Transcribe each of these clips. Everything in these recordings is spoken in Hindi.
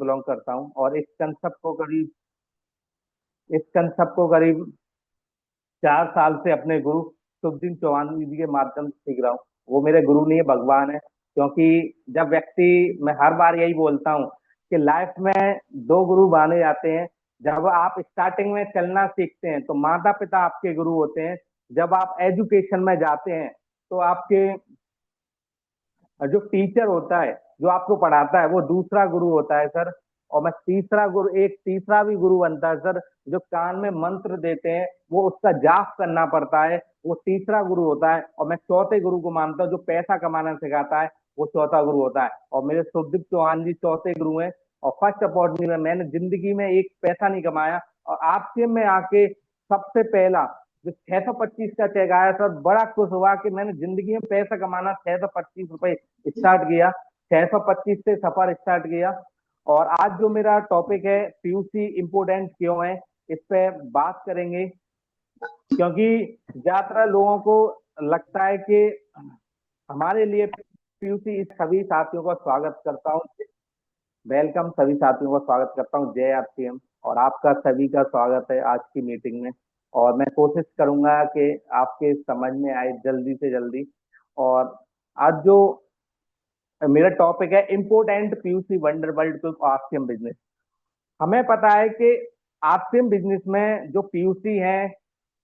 बिलोंग करता हूँ और इस कंसेप्ट को करीब 4 साल से अपने गुरु शुभदिन चौहान जी के माध्यम से सीख रहा हूँ। वो मेरे गुरु नहीं है, भगवान है। क्योंकि जब व्यक्ति, मैं हर बार यही बोलता हूँ कि लाइफ में दो गुरु माने जाते हैं। जब आप स्टार्टिंग में चलना सीखते हैं तो माता पिता आपके गुरु होते हैं। जब आप एजुकेशन में जाते हैं तो आपके जो टीचर होता है, जो आपको पढ़ाता है, वो दूसरा गुरु होता है सर। और मैं एक तीसरा भी गुरु बनता है सर, जो कान में मंत्र देते हैं, वो उसका जाप करना पड़ता है, वो तीसरा गुरु होता है। और मैं चौथे गुरु को मानता हूँ, जो पैसा कमाना सिखाता है, वो चौथा गुरु होता है। और मेरे सुखदीप चौहान जी चौथे गुरु हैं। और फर्स्ट अपॉर्चुनिटी में मैंने जिंदगी में एक पैसा नहीं कमाया, और आपके में आके सबसे पहला जो 625 का चेक आया सर, बड़ा खुश हुआ कि मैंने जिंदगी में पैसा कमाना 625 रुपए स्टार्ट किया। 625 से सफर स्टार्ट किया। और आज जो मेरा टॉपिक है, पीयूसी इम्पोर्टेंट क्यों है, इस पे बात करेंगे। क्योंकि ज्यादातर लोगों को लगता है कि हमारे लिए पीयूसी, सभी साथियों का स्वागत करता हूँ। वेलकम, सभी साथियों का स्वागत करता हूँ। जय आरसीएम। और आपका सभी का स्वागत है आज की मीटिंग में। और मैं कोशिश करूंगा कि आपके समझ में आए जल्दी से जल्दी। और आज जो मेरा टॉपिक है, important PUC wonder world quick RCM business. हमें पता है कि आरसीएम बिजनेस में जो पीयूसी है,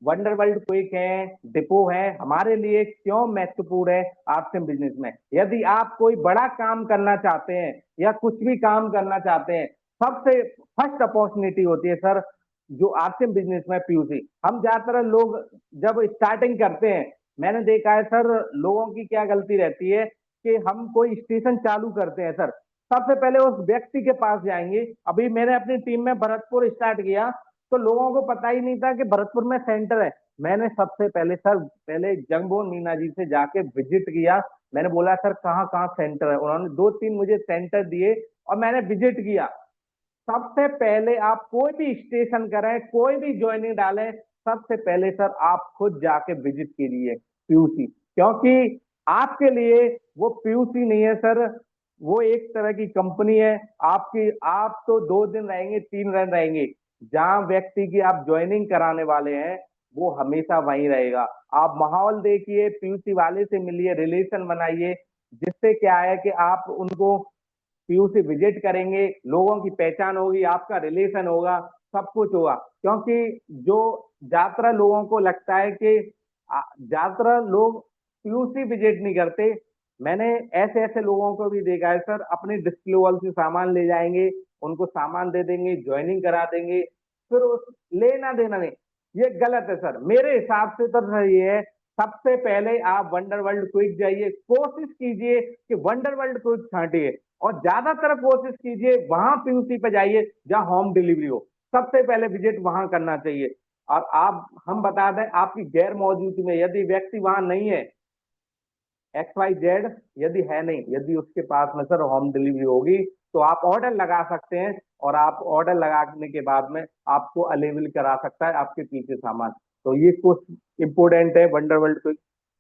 वंडर वर्ल्ड क्विक है, डिपो है, हमारे लिए क्यों महत्वपूर्ण है आरसीएम बिजनेस में। यदि आप कोई बड़ा काम करना चाहते हैं या कुछ भी काम करना चाहते हैं, सबसे फर्स्ट अपॉर्चुनिटी होती है सर जो आरसीएम बिजनेस में पीयूसी। हम ज्यादातर लोग जब स्टार्टिंग करते हैं, मैंने देखा है सर, लोगों की क्या गलती रहती है कि हम कोई स्टेशन चालू करते हैं सर, सबसे पहले उस व्यक्ति के पास जाएंगे। अभी मैंने अपनी टीम में भरतपुर स्टार्ट किया, तो लोगों को पता ही नहीं था कि भरतपुर में सेंटर है। मैंने सबसे पहले सर, पहले जंगबोन मीना जी से जाके विजिट किया। मैंने बोला सर कहाँ कहाँ सेंटर है, उन्होंने 2-3 मुझे सेंटर दिए और मैंने विजिट किया। सबसे पहले आप कोई भी स्टेशन करें, कोई भी ज्वाइनिंग डालें, सबसे पहले सर आप खुद जाके विजिट कीजिए पीयूसी। क्योंकि आपके लिए वो पीयूसी नहीं है सर, वो एक तरह की कंपनी है आपकी। आप तो 2 दिन रहेंगे, 3 दिन रहेंगे, जहां व्यक्ति की आप ज्वाइनिंग कराने वाले हैं वो हमेशा वहीं रहेगा। आप माहौल देखिए, पीयूसी वाले से मिलिए, रिलेशन बनाइए, जिससे क्या है कि आप उनको पीयूसी विजिट करेंगे, लोगों की पहचान होगी, आपका रिलेशन होगा, सब कुछ होगा। क्योंकि जो ज्यादातर लोगों को लगता है कि ज्यादातर लोग पीयूसी विजिट नहीं करते। मैंने ऐसे ऐसे लोगों को भी देखा है सर, अपने डिस्प्ले से सामान ले जाएंगे, उनको सामान दे देंगे, ज्वाइनिंग करा देंगे, फिर उस लेना देना नहीं। ये गलत है सर, मेरे हिसाब से तो सर ये है, सबसे पहले आप वंडर वर्ल्ड क्विक जाइए, कोशिश कीजिए कि वंडर वर्ल्ड क्विक छांटिए, और ज्यादातर कोशिश कीजिए वहां पीयूसी पे जाइए जहां होम डिलीवरी हो। सबसे पहले विजिट वहां करना चाहिए। और आप, हम बता दें, आपकी गैर मौजूदगी में यदि व्यक्ति वहां नहीं है, XYZ यदि है नहीं, यदि उसके पास में सर होम डिलीवरी होगी, तो आप ऑर्डर लगा सकते हैं, और आप ऑर्डर लगाने के बाद में आपको अवेलेबल करा सकता है आपके पीछे सामान। तो ये कुछ इंपोर्टेंट है वंडर वर्ल्ड क्विक।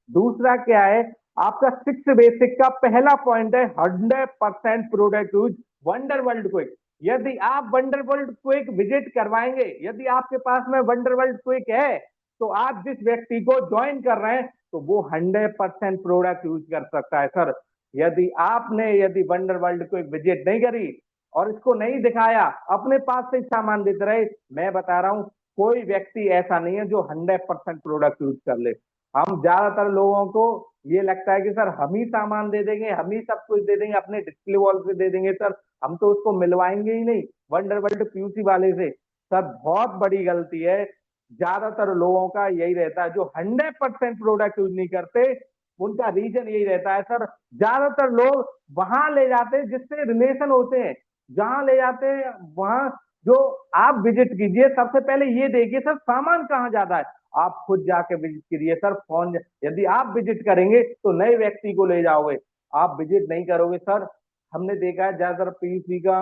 दूसरा क्या है, आपका 6 बेसिक का पहला पॉइंट है 100% product use wonder world quick. यदि आप वंडर वर्ल्ड क्विक विजिट करवाएंगे, यदि आपके पास में वंडर वर्ल्ड क्विक है, तो आप जिस व्यक्ति को ज्वाइन कर रहे हैं तो वो 100% प्रोडक्ट यूज कर सकता है सर। यदि वंडर वर्ल्ड को विजिट नहीं करी और इसको नहीं दिखाया, अपने पास से सामान देते रहे, मैं बता रहा हूं कोई व्यक्ति ऐसा नहीं है जो 100% प्रोडक्ट यूज कर ले। हम ज्यादातर लोगों को ये लगता है कि सर हम ही सामान दे देंगे, हम ही सब कुछ दे देंगे, अपने डिस्प्ले वॉल से दे देंगे सर, हम तो उसको मिलवाएंगे ही नहीं वंडर वर्ल्ड पीयूसी वाले से। सर बहुत बड़ी गलती है, ज्यादातर लोगों का यही रहता है, जो 100% प्रोडक्ट यूज नहीं करते, उनका रीजन यही रहता है सर। ज्यादातर लोग वहां ले जाते हैं जिससे रिलेशन होते हैं, जहां ले जाते हैं वहां। जो आप विजिट कीजिए, सबसे पहले ये देखिए सर सामान कहाँ ज्यादा है, आप खुद जाके विजिट कीजिए सर। फोन, यदि आप विजिट करेंगे तो नए व्यक्ति को ले जाओगे, आप विजिट नहीं करोगे सर। हमने देखा है ज्यादातर पीयूसी का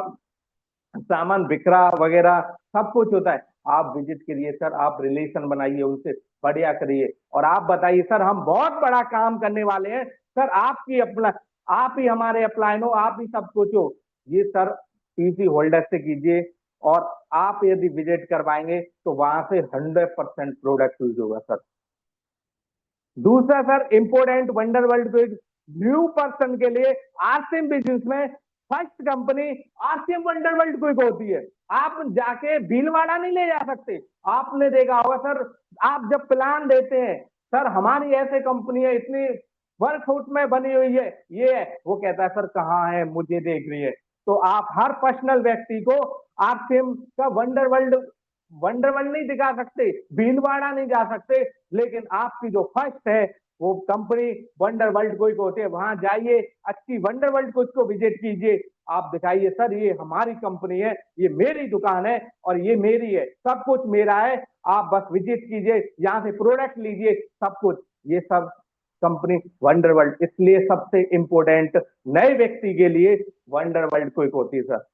सामान बिखरा वगैरह सब कुछ होता है। आप विजिट करिए सर, आप रिलेशन बनाइए उनसे, बढ़िया करिए, और आप बताइए सर हम बहुत बड़ा काम करने वाले हैं सर, आपकी अपना, आप ही हमारे अपलाइन हो, आप ही सब कुछ हो। ये सर पीसी होल्डर से कीजिए, और आप यदि विजिट करवाएंगे तो वहां से 100% प्रोडक्ट यूज होगा सर। दूसरा सर इम्पोर्टेंट, वंडरवर्ल्ड को एक न्यू पर्सन के लिए आरसीएम बिजनेस में फर्स्ट कंपनी आरसीएम वंडरवर्ल्ड को होती है। आप जाके भीलवाड़ा नहीं ले जा सकते। आपने देखा होगा सर, आप जब प्लान देते हैं, सर हमारी ऐसे कंपनी है, इतनी वर्कआउट में बनी हुई है, ये है, वो कहता है सर कहाँ है, मुझे देख रही है। तो आप हर पर्सनल व्यक्ति को आरसीएम का वंडरवर्ल्ड वंडरवर्ल्ड नहीं दिखा सकते, भीलवाड़ा नहीं जा सकते, लेकिन आपकी जो फर्स्ट है वो कंपनी वंडर वर्ल्ड कोई होती है, वहां जाइए, अच्छी वंडर वर्ल्ड कोच को विजिट कीजिए, आप दिखाइए सर ये हमारी कंपनी है, ये मेरी दुकान है और ये मेरी है, सब कुछ मेरा है, आप बस विजिट कीजिए, यहाँ से प्रोडक्ट लीजिए, सब कुछ, ये सब कंपनी वंडर वर्ल्ड। इसलिए सबसे इंपोर्टेंट नए व्यक्ति के लिए वंडर वर्ल्ड कोई होती है सर।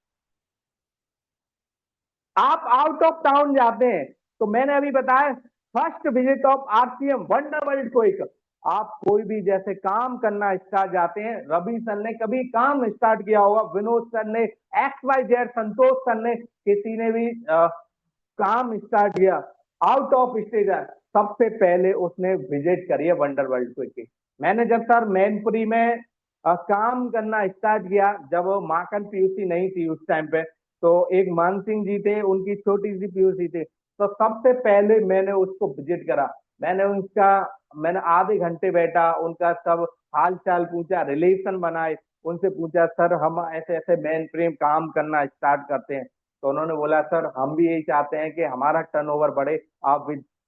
आप आउट ऑफ टाउन जाते हैं तो मैंने अभी बताया first visit of RCM wonder world को एक, आप कोई भी जैसे काम करना स्टार्ट जाते हैं, रवि सर ने कभी काम स्टार्ट किया होगा, विनोद सर ने, XYZ संतोष सर ने, किसी ने भी काम स्टार्ट किया आउट ऑफ स्टेशन, सबसे पहले उसने विजिट करी है वंडर वर्ल्ड को। मैंने जब सर मैनपुरी में काम करना स्टार्ट किया, जब माकन पीयूसी नहीं थी उस टाइम पे, तो एक मान सिंह जी थे, उनकी छोटी सी पीयूसी थी, तो सबसे पहले मैंने उसको विजिट करा। मैंने आधे घंटे बैठा, उनका सब हाल चाल पूछा, रिलेशन बनाए, उनसे पूछा सर हम ऐसे ऐसे मेन फ्रेम काम करना स्टार्ट करते हैं, तो उन्होंने बोला सर हम भी यही चाहते हैं कि हमारा टर्नओवर बढ़े,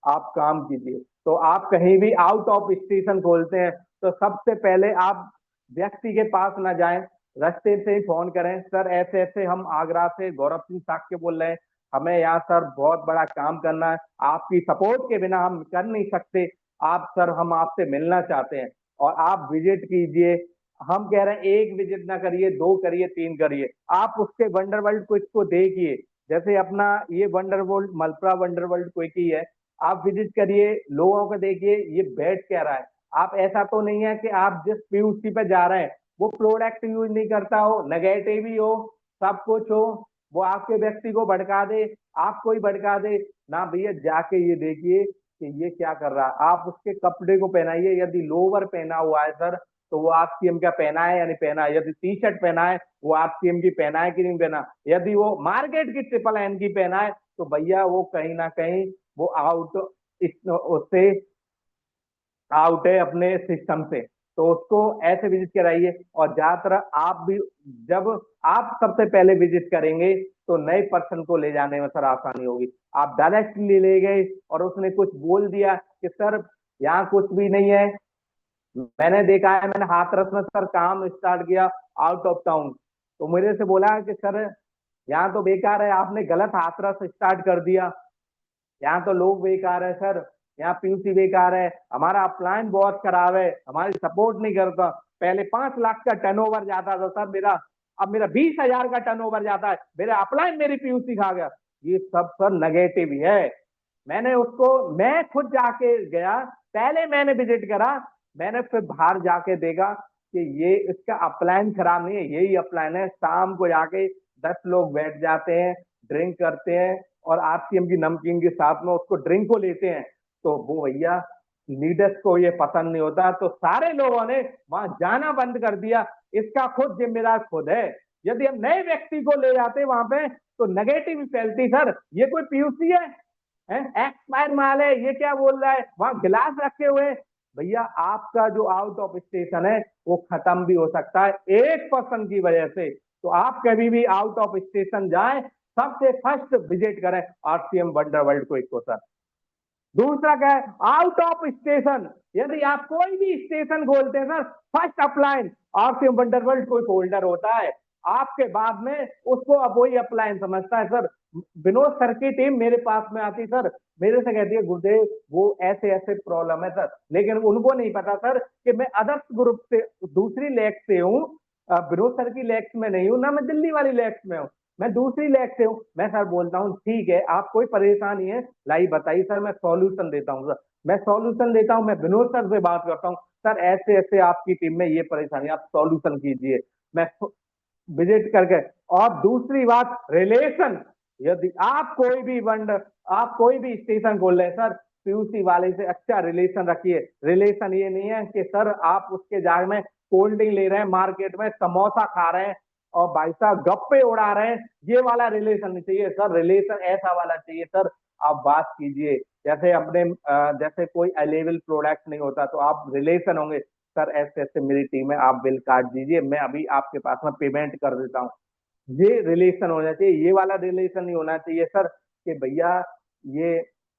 आप काम कीजिए। तो आप कहीं भी आउट ऑफ स्टेशन खोलते हैं तो सबसे पहले आप व्यक्ति के पास ना जाएं, रास्ते से ही फोन करें, सर ऐसे ऐसे हम आगरा से गौरव सिंह साक्य बोल रहे हैं, हमें यहाँ सर बहुत बड़ा काम करना है, आपकी सपोर्ट के बिना हम कर नहीं सकते, आप सर हम आपसे मिलना चाहते हैं, और आप विजिट कीजिए। हम कह रहे हैं एक विजिट ना करिए, दो करिए, तीन करिए, आप उसके वंडर वर्ल्ड को इसको देखिए, जैसे अपना ये वंडर वर्ल्ड मलप्रा वंडर वर्ल्ड को ही है, आप विजिट करिए, लोगों को देखिए ये बैठ क्या रहा है, आप ऐसा तो नहीं है कि आप जिस पीयूसी पे जा रहे हैं वो प्रोडक्ट यूज नहीं करता हो, नेगेटिव ही हो, सब कुछ हो, वो आपके व्यक्ति को भड़का दे, आपको ही भड़का दे ना, भैया जाके ये देखिए कि ये क्या कर रहा है, आप उसके कपड़े को पहनाइए, यदि लोअर पहना हुआ है सर तो वो आरसीएम का पहना है या नहीं पहना है, यदि टी शर्ट पहना है वो आरसीएम की पहना है कि नहीं पहना, यदि वो मार्केट की ट्रिपल एन की पहना है तो भैया वो कहीं ना कहीं वो आउट, उससे आउट है अपने सिस्टम से, तो उसको ऐसे विजिट कराइए। और ज्यादातर आप भी जब आप सबसे पहले विजिट करेंगे तो नए पर्सन को ले जाने में सर आसानी होगी। आप डायरेक्टली ले गए और उसने कुछ बोल दिया कि सर यहाँ कुछ भी नहीं है, मैंने देखा है, मैंने हाथरस में सर काम स्टार्ट किया आउट ऑफ टाउन, तो मेरे से बोला कि सर यहाँ तो बेकार है, आपने गलत हाथरस स्टार्ट कर दिया, यहाँ तो लोग बेकार है सर, यहाँ पीयूसी बेकार है, हमारा अपलाइन बहुत खराब है, हमारी सपोर्ट नहीं करता, पहले 5 लाख का टर्नओवर जाता था सर मेरा, अब मेरा 20,000 का टर्नओवर जाता है, मेरा अपलाइन मेरी पीयूसी खा गया, ये सब सर नेगेटिव ही है। मैंने उसको, मैं खुद जाके गया, पहले मैंने विजिट करा, मैंने फिर बाहर जाके देखा कि ये इसका अपलाइन खराब नहीं है, यही अपलाइन है, शाम को जाके 10 लोग बैठ जाते हैं, ड्रिंक करते हैं और आरसीएम की नमकीन के साथ में उसको ड्रिंक को लेते हैं, तो वो भैया लीडर्स को ये पसंद नहीं होता, तो सारे लोगों ने वहां जाना बंद कर दिया, इसका खुद जिम्मेदार खुद है। यदि हम नए व्यक्ति को ले जाते वहां पे तो नेगेटिव फैलती सर, ये कोई पीयूसी है, एक्सपायर माल है, ये क्या बोल रहा है, वहां गिलास रखे हुए, भैया आपका जो आउट ऑफ स्टेशन है वो खत्म भी हो सकता है एक पर्सन की वजह से। तो आप कभी भी आउट ऑफ स्टेशन जाए सबसे फर्स्ट विजिट करें आरसीएम वंडर वर्ल्ड को, एक को सर। दूसरा क्या है, आउट ऑफ स्टेशन, यदि आप कोई भी स्टेशन खोलते हैं sir, first upline RCM wonder world कोई होल्डर होता है, आपके बाद में उसको अब वही अपलाइन समझता है सर। विनोद सर की टीम मेरे पास में आती सर, मेरे से कहती है गुरुदेव वो ऐसे ऐसे प्रॉब्लम है सर, लेकिन उनको नहीं पता सर कि मैं अदर्स ग्रुप से दूसरी लैक्स से हूँ, विनोद सर की लैक्स में नहीं हूँ ना, मैं दिल्ली वाली लैक्स में हूँ, मैं दूसरी लैब से हूँ। मैं सर बोलता हूँ ठीक है, आप कोई परेशानी है लाई बताइए सर, मैं सॉल्यूशन देता हूँ सर, मैं सॉल्यूशन देता हूँ, मैं विनोद सर से बात करता हूँ, सर ऐसे ऐसे आपकी टीम में ये परेशानी, आप सॉल्यूशन कीजिए, मैं विजिट करके, और दूसरी बात रिलेशन, यदि आप कोई भी स्टेशन खोल रहे हैं सर, पीयूसी वाले से अच्छा रिलेशन रखिए। रिलेशन ये नहीं है कि सर आप उसके जाग में कोल्ड ड्रिंक ले रहे हैं, मार्केट में समोसा खा रहे हैं और भाई साहब गप्पे उड़ा रहे हैं, ये वाला रिलेशन नहीं चाहिए सर। रिलेशन ऐसा वाला चाहिए सर, आप बात कीजिए जैसे जैसे कोई अवेलेबल प्रोडक्ट नहीं होता तो आप रिलेशन होंगे, सर ऐसे ऐसे मेरी टीम है, आप बिल काट दीजिए, मैं अभी आपके पास में पेमेंट कर देता हूँ। ये रिलेशन होना चाहिए, ये वाला रिलेशन नहीं होना चाहिए सर कि भैया ये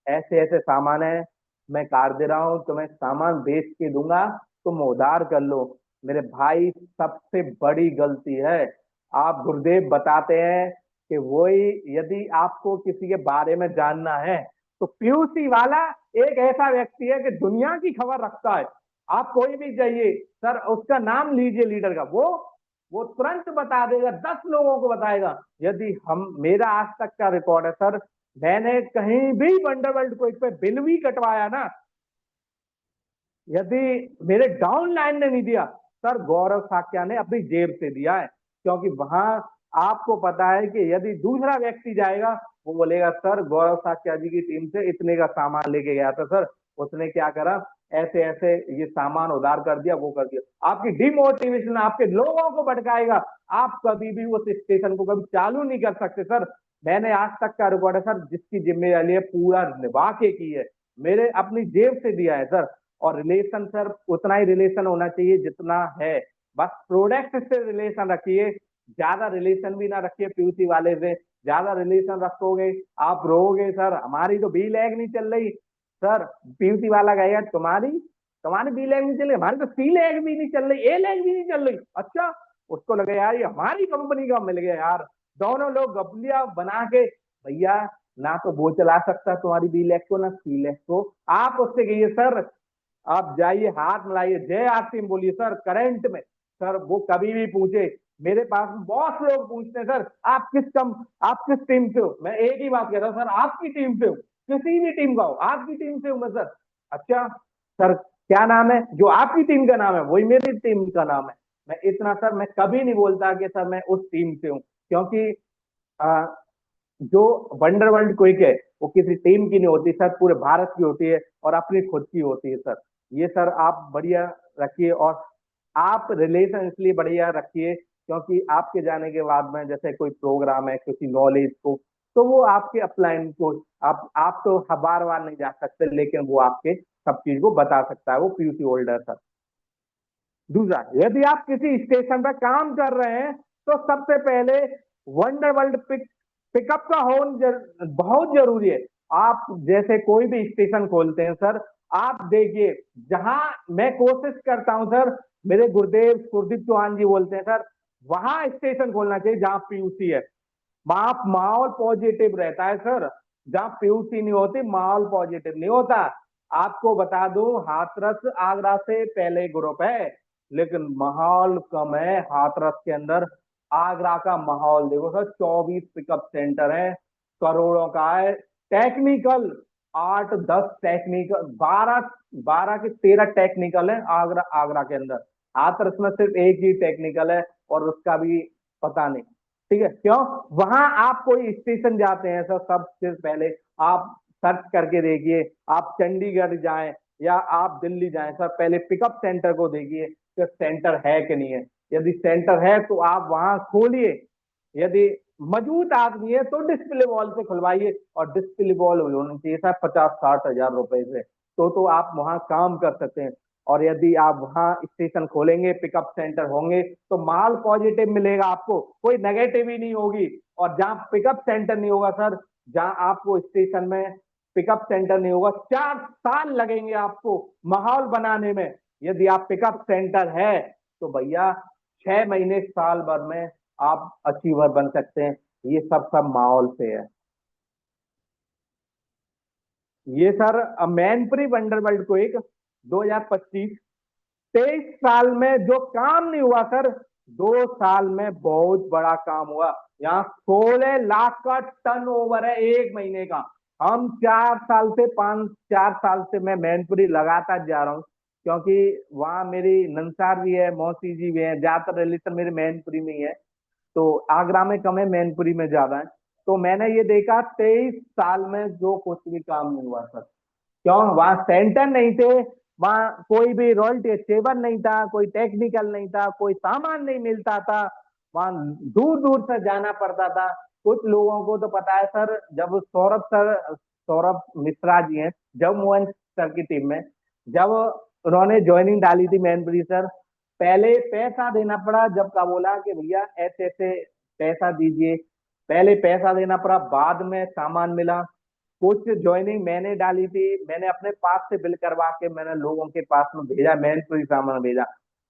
ऐसे ऐसे सामान है, मैं कार दे रहा हूँ तो मैं सामान बेच के दूंगा, तुम उधार कर लो। मेरे भाई सबसे बड़ी गलती है, आप गुरुदेव बताते हैं कि वही यदि आपको किसी के बारे में जानना है तो पीयूसी वाला एक ऐसा व्यक्ति है कि दुनिया की खबर रखता है। आप कोई भी जाइए सर, उसका नाम लीजिए लीडर का, वो तुरंत बता देगा, 10 लोगों को बताएगा। यदि हम मेरा आज तक का रिकॉर्ड है सर, मैंने कहीं भी वंडरवर्ल्ड को पे बिल भी कटवाया ना, यदि मेरे डाउन लाइन ने नहीं दिया सर, गौरव साक्या ने अपनी जेब से दिया है। क्योंकि वहां आपको पता है कि यदि दूसरा व्यक्ति जाएगा, वो बोलेगा सर गौरव साक्या जी की टीम से इतने का सामान लेके गया था सर, उसने क्या करा, ऐसे ऐसे ये सामान उधार कर दिया, वो कर दिया। आपकी डिमोटिवेशन आपके लोगों को भटकाएगा, आप कभी भी उस स्टेशन को कभी चालू नहीं कर सकते सर। मैंने आज तक का रिकॉर्ड है सर, जिसकी जिम्मेदारी है पूरा निभा के की है, मेरे अपनी जेब से दिया है सर। और रिलेशन सर उतना ही रिलेशन होना चाहिए जितना है, बस प्रोडक्ट से रिलेशन रखिए, ज्यादा रिलेशन भी ना रखिए पीयूसी वाले से। ज्यादा रिलेशन रखोगे आप रहोगे सर, हमारी तो बी लैग नहीं चल रही सर, पीयूसी वाला कहेगा तुम्हारी तुम्हारी बी लैग नहीं चल रही, हमारी तो सी लैग भी नहीं चल रही, ए लैग भी नहीं चल रही। अच्छा, उसको लगे यार ये हमारी कंपनी का मिल गया यार। दोनों लोग गपलिया बना के, भैया ना तो वो चला सकता तुम्हारी बी लैग को ना सी लैग को, आप उससे कहिए सर, आप जाइए हाथ मिलाइए, जय आसिम बोलिए सर करंट में। सर वो कभी भी पूछे, मेरे पास बहुत लोग पूछते हैं सर आप किस टीम से हो, मैं एक ही बात कह रहा हूँ सर, आपकी टीम से हो, किसी भी टीम का हो, आपकी टीम से हूँ मैं सर। अच्छा सर, क्या नाम है जो आपकी टीम का नाम है वही मेरी टीम का नाम है। मैं इतना सर, मैं कभी नहीं बोलता कि सर मैं उस टीम से हूँ, क्योंकि आ, जो वंडर वर्ल्ड क्विक है वो किसी टीम की नहीं होती सर, पूरे भारत की होती है और अपनी खुद की होती है सर। ये सर आप बढ़िया रखिए, और आप रिलेशन इसलिए बढ़िया रखिए क्योंकि आपके जाने के बाद में जैसे कोई प्रोग्राम है किसी नॉलेज को, तो वो आपके अपलाइन को, आप तो बार बार नहीं जा सकते, लेकिन वो आपके सब चीज को बता सकता है, वो पीयूसी होल्डर सर। दूसरा, यदि आप किसी स्टेशन पर काम कर रहे हैं तो सबसे पहले वंडर वर्ल्ड पिकअप का बहुत जरूरी है। आप जैसे कोई भी स्टेशन खोलते हैं सर, आप देखिए, जहां मैं कोशिश करता हूं सर, मेरे गुरुदेव सुरदीप चौहान जी बोलते हैं सर, वहां स्टेशन खोलना चाहिए जहां पीयूसी है, वहां माहौल पॉजिटिव रहता है सर। जहां पीयूसी नहीं होती माहौल पॉजिटिव नहीं होता। आपको बता दूं, हाथरस आगरा से पहले ग्रुप है, लेकिन माहौल कम है हाथरस के अंदर। आगरा का माहौल देखो सर, 24 पिकअप सेंटर है, करोड़ों का है। टेक्निकल 8 10 टेक्निकल, 12 12 के 13 टेक्निकल है आगरा आगरा के अंदर। हाथरस में सिर्फ एक ही टेक्निकल है, और उसका भी पता नहीं। ठीक है, क्यों? वहां आप कोई स्टेशन जाते हैं सर, सबसे पहले आप सर्च करके देखिए, आप चंडीगढ़ जाएं या आप दिल्ली जाएं सर, पहले पिकअप सेंटर को देखिए कि सेंटर है कि नहीं है। यदि सेंटर है तो आप वहां खोलिए, यदि मजबूत आदमी है तो डिस्प्ले वॉल पे खुलवाइए, और डिस्प्ले वॉल होनी चाहिए सर 50 60 हजार रुपए से, तो आप वहां काम कर सकते हैं। और यदि आप वहां स्टेशन खोलेंगे, पिकअप सेंटर होंगे, तो माल पॉजिटिव मिलेगा आपको, कोई नेगेटिव ही नहीं होगी। और जहां पिकअप सेंटर नहीं होगा सर, जहां आपको स्टेशन में पिकअप सेंटर नहीं होगा, 4 साल लगेंगे आपको माहौल बनाने में। यदि आप पिकअप सेंटर है तो भैया 6 महीने साल भर में आप अचीवर बन सकते हैं। ये सब सब माहौल से है। ये सर मैनप्री वंडरवर्ल्ड को एक 2025 23 साल में जो काम नहीं हुआ सर, 2 साल में बहुत बड़ा काम हुआ। यहाँ 16 लाख का टर्न ओवर है एक महीने का। हम 4 साल से 4 साल से मैं मैनपुरी लगातार जा रहा हूँ, क्योंकि वहां मेरी नंसार भी है, मौसी जी भी है, ज्यादातर रिलेशन मेरे मैनपुरी में ही है। तो आगरा में कम है, मैनपुरी में ज्यादा है। तो मैंने ये देखा 23 साल में जो कुछ भी काम नहीं हुआ सर। क्यों? वहां सेंटर नहीं थे, वहां कोई भी रॉयल्टी अचीवर नहीं था, कोई टेक्निकल नहीं था, कोई सामान नहीं मिलता था, वहां दूर दूर से जाना पड़ता था। कुछ लोगों को तो पता है सर, जब सौरभ मिश्रा जी हैं, जब मोहन सर की टीम में, जब उन्होंने ज्वाइनिंग डाली थी मैनपुरी सर, पहले पैसा देना पड़ा। जब का बोला कि भैया ऐसे ऐसे पैसा दीजिए, पहले पैसा देना पड़ा, बाद में सामान मिला। कुछ ज्वाइनिंग मैंने डाली थी, मैंने अपने पास से बिल करवा के मैंने लोगों के पास में भेजा, मैंने पूरी सामान भेजा।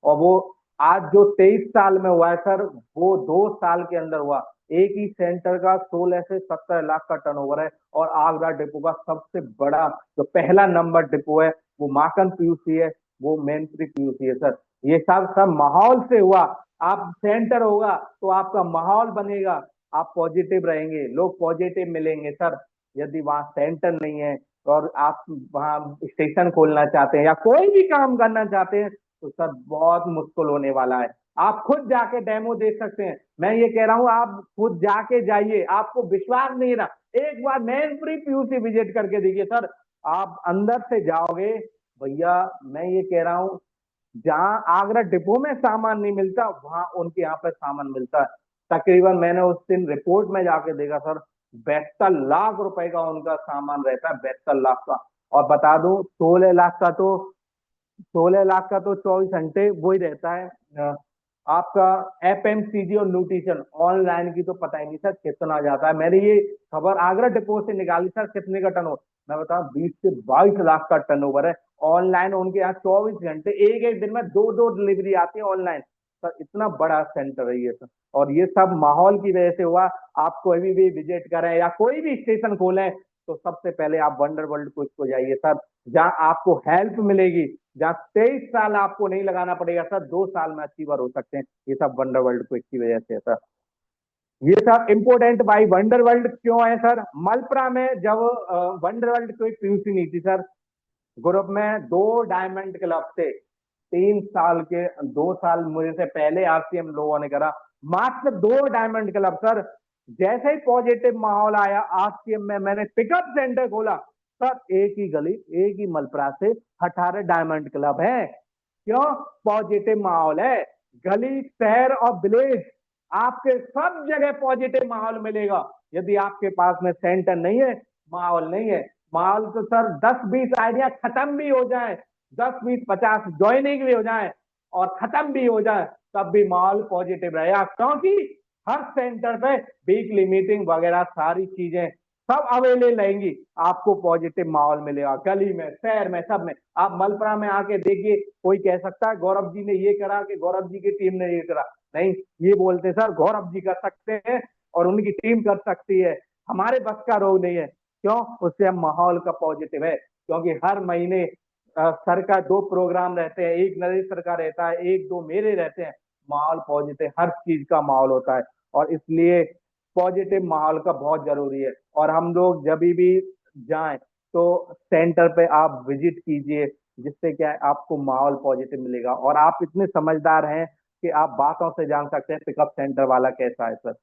और वो आज जो 23 साल में हुआ है सर, वो 2 साल के अंदर हुआ। एक ही सेंटर का 16 से 17 लाख का टर्नओवर है। और आगरा डिपो का सबसे बड़ा जो पहला नंबर डिपो है वो माकन पीयूसी है, वो मैनपुरी पीयूसी है सर। ये सब सब माहौल से हुआ। आप सेंटर होगा तो आपका माहौल बनेगा, आप पॉजिटिव रहेंगे, लोग पॉजिटिव मिलेंगे सर। यदि वहां सेंटर नहीं है और आप वहां स्टेशन खोलना चाहते हैं या कोई भी काम करना चाहते हैं तो सर बहुत मुश्किल होने वाला है। आप खुद जाके डेमो देख सकते हैं। मैं ये कह रहा हूं, आप खुद जाके जाइए, आपको विश्वास नहीं रहा, एक बार मैनपुरी पीयूसी विजिट करके देखिए सर, आप अंदर से जाओगे। भैया मैं ये कह रहा हूँ, जहां आगरा डिपो में सामान नहीं मिलता वहां उनके यहाँ पे सामान मिलता है। तकरीबन मैंने उस दिन रिपोर्ट में जाके देखा सर, 72 लाख रुपए का उनका सामान रहता है, 72 लाख का। और बता दूं, 16 लाख का तो 24 घंटे वही रहता है। आपका एफएमसीजी और न्यूट्रिशन ऑनलाइन की तो पता ही नहीं सर कितना जाता है। मैंने ये खबर आगरा डिपो से निकाली सर, कितने का टर्न, मैं बताऊं 20 से 22 लाख का टर्नओवर है ऑनलाइन। उनके यहाँ 24 घंटे, एक एक दिन में दो दो डिलीवरी आती है ऑनलाइन सर। इतना बड़ा सेंटर है ये सर। और ये सब माहौल की वजह से हुआ। आप कोई भी विजिट करें या कोई भी स्टेशन खोलें तो सबसे पहले आप वंडर वर्ल्ड क्विक को जाइए सर, जहां आपको हेल्प मिलेगी, जहां 23 साल आपको नहीं लगाना पड़ेगा सर, 2 साल में अचीवर हो सकते हैं। ये सब वंडर वर्ल्ड क्विक की वजह से है सर। ये सब इंपोर्टेंट भाई वंडर वर्ल्ड क्यों है सर? मलप्रा में जब वंडर वर्ल्ड क्विक पीयूसी नहीं थी सर, ग्रुप में 2 डायमंड क्लब थे। 3 साल के 2 साल मुझे से पहले आरसीएम लोगों ने करा, मात्र 2 डायमंड क्लब सर। जैसे ही पॉजिटिव माहौल आया आरसीएम में, मैंने पिकअप सेंटर खोला सर, एक ही गली, एक ही मलप्रा से 18 डायमंड क्लब है। क्यों? पॉजिटिव माहौल है। गली, शहर और विलेज, आपके सब जगह पॉजिटिव माहौल मिलेगा। यदि आपके पास में सेंटर नहीं है, माहौल नहीं है, माहौल तो सर 10-20 आइडिया खत्म भी हो जाए, 10-20-50 ज्वाइनिंग भी हो जाए और खत्म भी हो जाए, तब भी माहौल पॉजिटिव रहेगा। क्योंकि हर सेंटर पे वीकली मीटिंग वगैरह सारी चीजें सब अवेलेबल रहेंगी, आपको पॉजिटिव माहौल मिलेगा गली में, शहर में, सब में। आप मलपुरा में आके देखिए, कोई कह सकता है गौरव जी ने ये करा कि गौरव जी की टीम ने ये करा, नहीं, ये बोलते सर गौरव जी कर सकते हैं और उनकी टीम कर सकती है, हमारे बस का रोग नहीं है। क्यों? उससे हम माहौल का पॉजिटिव है। क्योंकि हर महीने सर का 2 प्रोग्राम रहते हैं, एक नरेश सर का रहता है, एक दो मेरे रहते हैं। माहौल पॉजिटिव, हर चीज का माहौल होता है और इसलिए पॉजिटिव माहौल का बहुत जरूरी है। और हम लोग जब भी जाएं तो सेंटर पे आप विजिट कीजिए, जिससे क्या है आपको माहौल पॉजिटिव मिलेगा। और आप इतने समझदार हैं कि आप बातों से जान सकते हैं पिकअप सेंटर वाला कैसा है सर।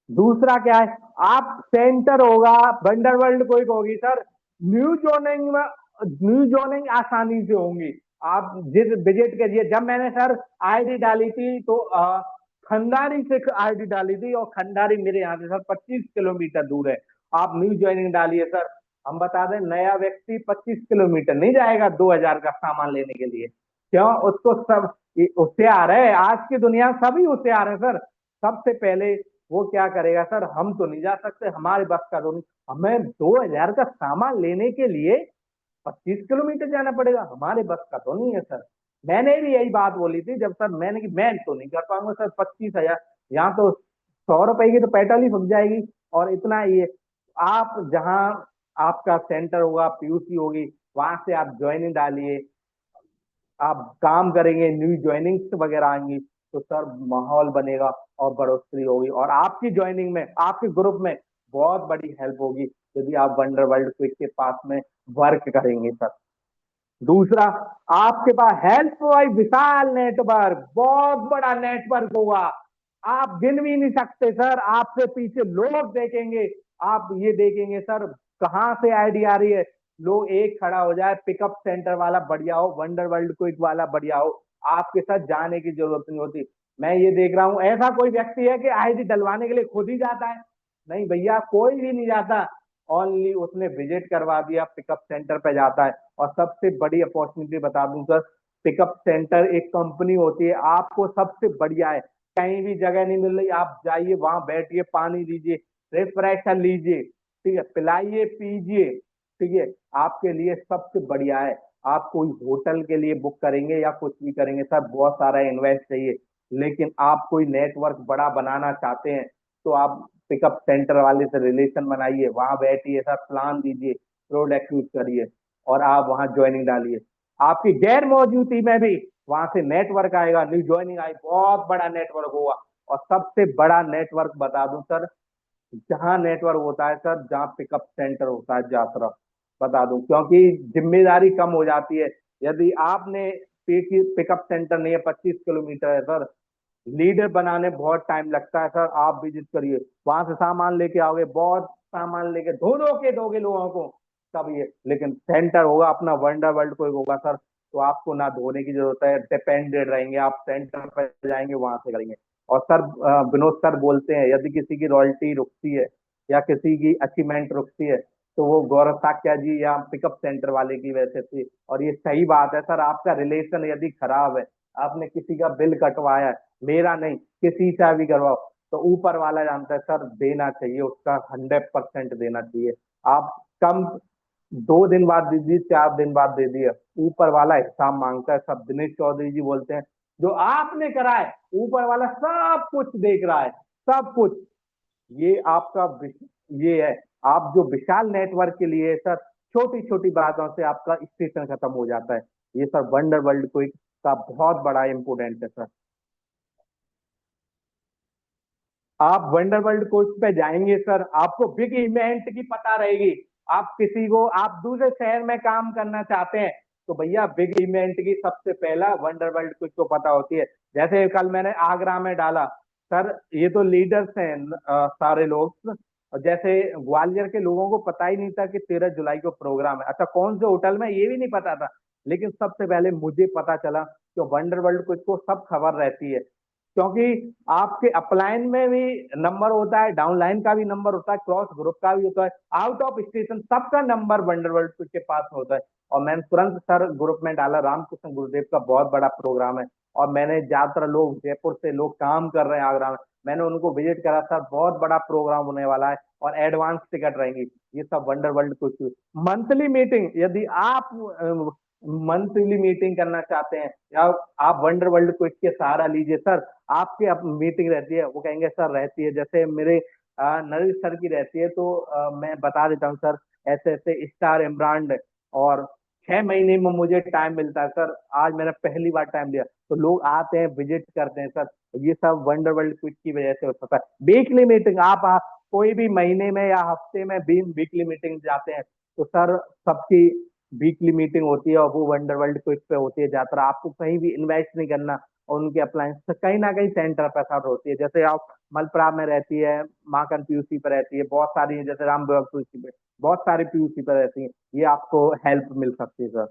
दूसरा क्या है, आप सेंटर होगा, वंडरवर्ल्ड कोई होगी सर, न्यू जोनिंग में, न्यू जोनिंग आसानी से होंगी। आप जिस विजिट करिए, जब मैंने सर आईडी डाली थी तो खंडारी से आईडी डाली थी और खंडारी मेरे यहाँ से सर 25 किलोमीटर दूर है। आप न्यू ज्वाइनिंग डालिए सर, हम बता दें नया व्यक्ति 25 किलोमीटर नहीं जाएगा 2000 का सामान लेने के लिए। क्यों? उसको सब होशियार है, आज की दुनिया सभी होशियार है सर। सबसे पहले वो क्या करेगा सर, हम तो नहीं जा सकते, हमारे बस का तो नहीं, हमें 2000 का सामान लेने के लिए 25 किलोमीटर जाना पड़ेगा, हमारे बस का तो नहीं है सर। मैंने भी यही बात बोली थी जब सर, मैंने कि मैं तो नहीं कर पाऊंगा सर 25,000, यहाँ तो 100 रुपए की तो पेट्रोल ही फूक जाएगी। और इतना ये, आप जहाँ आपका सेंटर होगा, पीयूसी होगी, वहां से आप ज्वाइनिंग डालिए, आप काम करेंगे, न्यू ज्वाइनिंग्स वगैरह आएंगी तो सर माहौल बनेगा और बढ़ोतरी होगी और आपकी ज्वाइनिंग में, आपके ग्रुप में बहुत बड़ी हेल्प होगी यदि आप वंडर वर्ल्ड क्विक के पास में वर्क करेंगे सर। दूसरा, आपके पास हेल्प वाइज विशाल नेटवर्क, बहुत बड़ा नेटवर्क होगा। आप गिन भी नहीं सकते सर, आपसे पीछे लोग देखेंगे, आप ये देखेंगे सर कहाँ से आइडिया आ रही है। लोग एक खड़ा हो जाए, पिकअप सेंटर वाला बढ़िया हो, वंडर वर्ल्ड क्विक वाला बढ़िया हो, आपके साथ जाने की जरूरत नहीं होती। मैं ये देख रहा हूँ ऐसा कोई व्यक्ति है कि आईडी डलवाने के लिए खुद ही जाता है? नहीं भैया, कोई भी नहीं जाता। ओनली उसने विजिट करवा दिया, पिकअप सेंटर पे जाता है। और सबसे बड़ी अपॉर्चुनिटी बता दूं सर, पिकअप सेंटर एक कंपनी होती है, आपको सबसे बढ़िया है। कहीं भी जगह नहीं मिल रही, आप जाइए वहां बैठिए, पानी लीजिए, रिफ्रेशर लीजिए, ठीक है, पिलाइए पीजिए, ठीक है, आपके लिए सबसे बढ़िया है। आप कोई होटल के लिए बुक करेंगे या कुछ भी करेंगे सर, बहुत सारा इन्वेस्ट चाहिए। लेकिन आप कोई नेटवर्क बड़ा बनाना चाहते हैं तो आप पिकअप सेंटर वाले से रिलेशन बनाइए, वहां बैठिए सर, प्लान दीजिए, प्रोडक्ट यूज करिए, और आप वहां ज्वाइनिंग डालिए। आपकी गैर मौजूदगी में भी वहां से नेटवर्क आएगा, न्यू ज्वाइनिंग आई, बहुत बड़ा नेटवर्क होगा। और सबसे बड़ा नेटवर्क बता दूं सर, जहां नेटवर्क होता है सर, जहां पिकअप सेंटर होता है, यात्रा बता दूं, क्योंकि जिम्मेदारी कम हो जाती है। यदि आपने पिकअप सेंटर नहीं है, 25 किलोमीटर है सर, लीडर बनाने बहुत टाइम लगता है सर। आप विजिट करिए, वहां से सामान लेके आओगे, बहुत सामान लेके धो धो के दोगे लोगों को, तब ये। लेकिन सेंटर होगा अपना, वंडर वर्ल्ड कोई होगा सर, तो आपको ना धोने की जरूरत है, डिपेंडेड रहेंगे, आप सेंटर पर जाएंगे वहां से करेंगे। और सर विनोद सर बोलते हैं यदि किसी की रॉयल्टी रुकती है या किसी की अचीवमेंट रुकती है तो वो गौरव साक्या जी या पिकअप सेंटर वाले की वजह से थी। और ये सही बात है सर, आपका रिलेशन यदि खराब है, आपने किसी का बिल कटवाया है, मेरा नहीं, किसी से भी करवाओ, तो ऊपर वाला जानता है सर, देना चाहिए उसका, 100% देना चाहिए। आप कम 2 दिन बाद दे दीजिए, 4 दिन बाद दे दिए, ऊपर वाला हिसाब मांगता है। सब दिनेश चौधरी जी बोलते हैं, जो आपने करा है ऊपर वाला सब कुछ देख रहा है, सब कुछ। ये आपका ये है। आप जो विशाल नेटवर्क के लिए सर, छोटी छोटी बातों से आपका स्टेशन खत्म हो जाता है। ये सर वंडर वर्ल्ड को का बहुत बड़ा इंपोर्टेंट है सर। आप वंडर वर्ल्ड कोर्स पे जाएंगे सर, आपको बिग इवेंट की पता रहेगी। आप किसी को, आप दूसरे शहर में काम करना चाहते हैं तो भैया बिग इवेंट की सबसे पहला वंडर वर्ल्ड कोर्स को पता होती है। जैसे कल मैंने आगरा में डाला सर, ये तो लीडर्स हैं सारे लोग। और जैसे ग्वालियर के लोगों को पता ही नहीं था कि 13 जुलाई को प्रोग्राम है, अच्छा कौन से होटल में ये भी नहीं पता था। लेकिन सबसे पहले मुझे पता चला कि वंडर वर्ल्ड कोर्स को सब खबर रहती है, क्योंकि आपके अपलाइन में भी नंबर होता है, डाउनलाइन का भी नंबर होता है, क्रॉस ग्रुप का भी होता है, आउट ऑफ स्टेशन सबका नंबर वंडरवर्ल्ड के पास में होता है। और मैंने तुरंत सर ग्रुप में डाला, रामकृष्ण गुरुदेव का बहुत बड़ा प्रोग्राम है, और मैंने ज्यादातर लोग जयपुर से लोग काम कर रहे हैं आगरा में, मैंने उनको विजिट करा सर, बहुत बड़ा प्रोग्राम होने वाला है और एडवांस टिकट रहेंगी। ये सब वंडर वर्ल्ड कुछ मंथली मीटिंग, यदि आप मंथली मीटिंग करना चाहते हैं या आप वंडर वर्ल्ड को इसके सहारा लीजिए सर। आपके अब मीटिंग रहती है, वो कहेंगे सर रहती है, जैसे मेरे नरेश सर की रहती है, तो मैं बता देता हूँ सर, ऐसे ऐसे स्टार इमरान, और 6 महीने में मुझे टाइम मिलता है सर, आज मैंने पहली बार टाइम लिया, तो लोग आते हैं विजिट करते हैं सर। ये सब वंडर वर्ल्ड क्विज की वजह से हो सकता है। वीकली मीटिंग आप कोई भी महीने में या हफ्ते में भी वीकली मीटिंग जाते हैं तो सर, सबकी वीकली मीटिंग होती है और वो वंडर वर्ल्ड क्विज पे होती है ज्यादातर। आपको कहीं भी इन्वेस्ट नहीं करना, और उनके अप्लायंस कहीं ना कहीं सेंटर पर सब होती है। जैसे आप मलप्रा में रहती है, माकन पीयूसी पर रहती है, बहुत सारी है, जैसे राम पीयूसी पे बहुत सारी पीयूसी पर रहती है, ये आपको हेल्प मिल सकती है सर।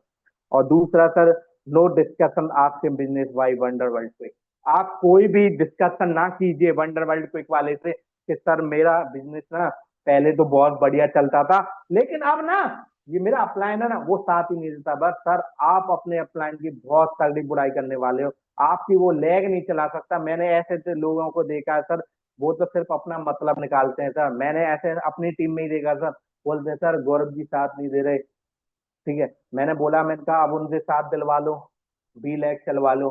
और दूसरा सर, नो डिस्कशन आपके business why wonder world quick. आप कोई भी डिस्कशन ना कीजिए वंडर वर्ल्ड क्विक वाले से कि सर मेरा बिजनेस ना पहले तो बहुत बढ़िया चलता था, लेकिन अब ना ये मेरा अपलाइन है ना वो साथ ही नहीं देता। बस सर, आप अपने अपलाइन की बहुत सारी बुराई करने वाले हो, आपकी वो लेग नहीं चला सकता। मैंने ऐसे ऐसे लोगों को देखा है सर, वो तो सिर्फ अपना मतलब निकालते हैं सर। मैंने ऐसे अपनी टीम में ही देखा सर, बोलते हैं सर गौरव जी साथ नहीं दे रहे, ठीक है, मैंने बोला, मैंने कहा अब उनसे साथ दिलवा लो, B लैग चलवा लो,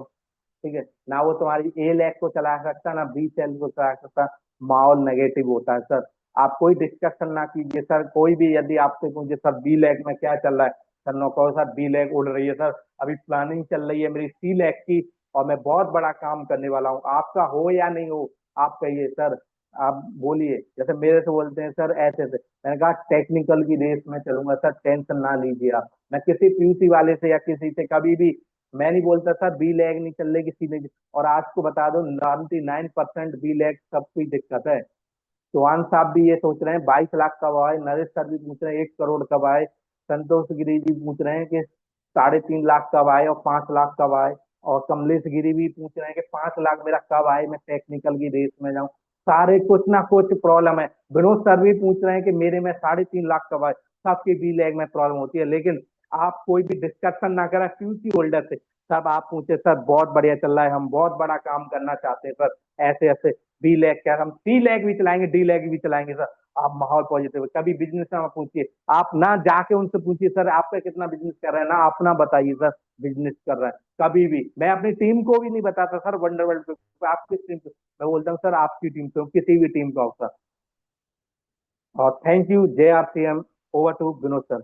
ठीक है ना, वो तुम्हारी A लैग को चला सकता ना B सेल को चला सकता। माहौल नेगेटिव होता है सर। आप कोई डिस्कशन ना कीजिए सर, कोई भी यदि आपसे पूछे सर B लैग में क्या चल रहा है, सर नो कहो सर B लैग उड़ रही है सर, अभी प्लानिंग चल रही है मेरी C लैग की, और मैं बहुत बड़ा काम करने वाला हूँ, आपका हो या नहीं हो आप कहिए सर, आप बोलिए। जैसे मेरे से बोलते हैं सर ऐसे ऐसे, मैंने कहा टेक्निकल की रेस में चलूंगा सर, टेंशन ना लीजिए आप। मैं किसी पीयूसी वाले से या किसी से कभी भी मैं नहीं बोलता सर बी लैग नहीं चल रही किसी ने। और आज को बता दो 99% बी लैग सबको ही दिक्कत है। चौहान साहब भी ये सोच रहे हैं 22 लाख कब आए, नरेश सर भी पूछ रहे हैं 1 करोड़ कब आए, संतोष गिरी जी पूछ रहे हैं कि 3.5 लाख कब आए और 5 लाख कब आए, और कमलेश गिरी भी पूछ रहे हैं कि 5 लाख मेरा कब आए, मैं टेक्निकल की रेस में जाऊं। सारे कुछ ना कुछ प्रॉब्लम है। विनोद सर भी पूछ रहे हैं कि मेरे में 3.5 लाख कब आए। सबके बी लैग में प्रॉब्लम होती है, लेकिन आप कोई भी डिस्कशन ना करें क्यूसी होल्डर से। सब आप पूछे सर बहुत बढ़िया चल रहा है, हम बहुत बड़ा काम करना चाहते हैं सर, ऐसे ऐसे। बी लैग क्या, हम सी लैग भी चलाएंगे, डी लैग भी चलाएंगे सर। आप माहौल पॉजिटिव है। कभी बिजनेस में पूछिए, आप ना जाके उनसे पूछिए सर आपका कितना बिजनेस कर रहे हैं, ना अपना बताइए सर बिजनेस कर रहे हैं। कभी भी मैं अपनी टीम को भी नहीं बताता सर वंडर वर्ल्ड पे आप किस टीम पे, मैं बोलता हूँ सर आपकी टीम पे, किसी भी टीम का हो सर। और thank you, JRCM। Over to Vinod sir.